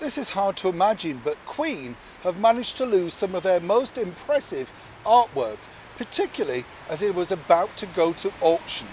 this is hard to imagine, but Queen have managed to lose some of their most impressive artwork, particularly as it was about to go to auction.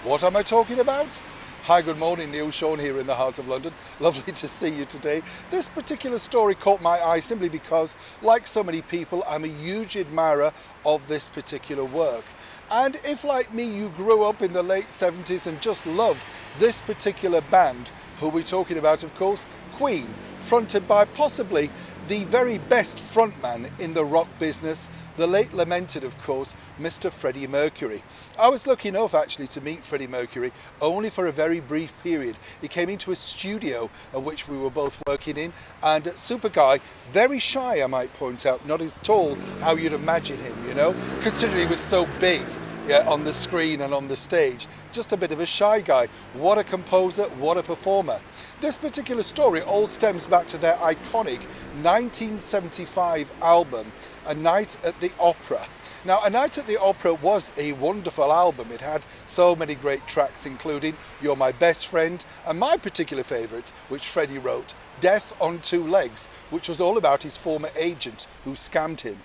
What am I talking about? Hi, good morning, Neil Sean here in the heart of London. Lovely to see you today. This particular story caught my eye simply because, like so many people, I'm a huge admirer of this particular work. And if, like me, you grew up in the late 70s and just loved this particular band, who we're talking about, of course, Queen, fronted by possibly the very best frontman in the rock business, the late lamented, of course, Mr. Freddie Mercury. I was lucky enough actually to meet Freddie Mercury only for a very brief period. He came into a studio of which we were both working in, and super guy, very shy I might point out, not as tall how you'd imagine him, you know, considering he was so big. Yeah, on the screen and on the stage, just a bit of a shy guy. What a composer, what a performer. This particular story all stems back to their iconic 1975 album, A Night at the Opera. Now, A Night at the Opera was a wonderful album. It had so many great tracks, including You're My Best Friend, and my particular favourite, which Freddie wrote, Death on Two Legs, which was all about his former agent who scammed him.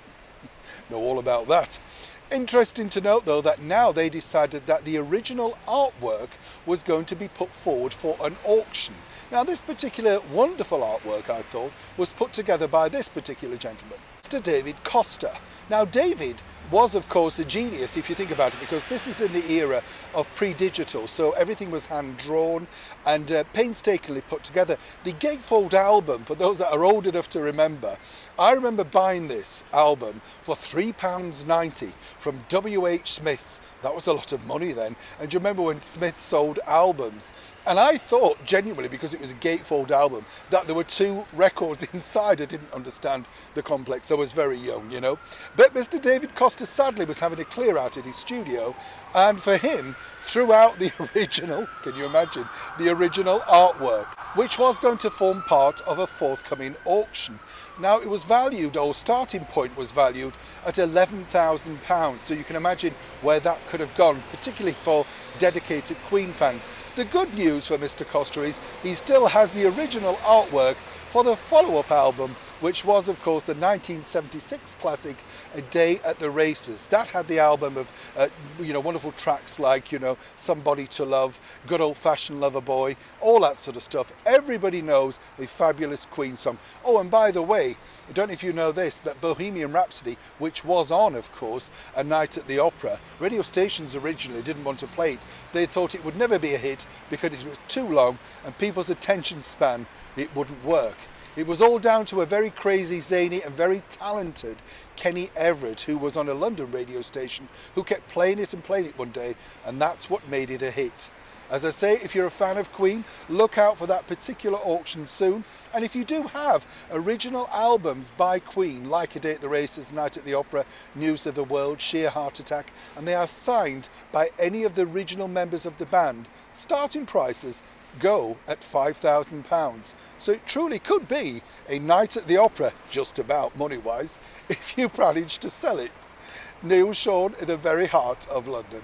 Know all about that. Interesting to note, though, that now they decided that the original artwork was going to be put forward for an auction. Now, this particular wonderful artwork, I thought, was put together by this particular gentleman, Mr. David Costa. Now, David was, of course, a genius, if you think about it, because this is in the era of pre-digital, so everything was hand-drawn and painstakingly put together. The Gatefold album, for those that are old enough to remember, I remember buying this album for £3.90 from W.H. Smith's. That was a lot of money then. And do you remember when Smith sold albums? And I thought, genuinely, because it was a Gatefold album, that there were two records inside. I didn't understand the complex. I was very young, you know. But Mr. David Costa sadly was having a clear out at his studio. And for him, throughout the original, can you imagine, the original artwork, which was going to form part of a forthcoming auction. Now, it was valued, or starting point was valued, at £11,000. So you can imagine where that could have gone, particularly for dedicated Queen fans. The good news for Mr. Costa is he still has the original artwork for the follow-up album, which was, of course, the 1976 classic, A Day at the Races. That had the album of, wonderful tracks like, Somebody to Love, Good Old Fashioned Lover Boy, all that sort of stuff. Everybody knows a fabulous Queen song. Oh, and by the way, I don't know if you know this, but Bohemian Rhapsody, which was on, of course, A Night at the Opera, radio stations originally didn't want to play it. They thought it would never be a hit because it was too long and people's attention span, it wouldn't work. It was all down to a very crazy, zany and very talented Kenny Everett, who was on a London radio station, who kept playing it one day, and that's what made it a hit. As I say, if you're a fan of Queen, look out for that particular auction soon. And if you do have original albums by Queen, like A Day at the Races, Night at the Opera, News of the World, Sheer Heart Attack, and they are signed by any of the original members of the band, starting prices go at £5,000. So it truly could be a night at the opera, just about money-wise, if you manage to sell it. Neil Sean in the very heart of London.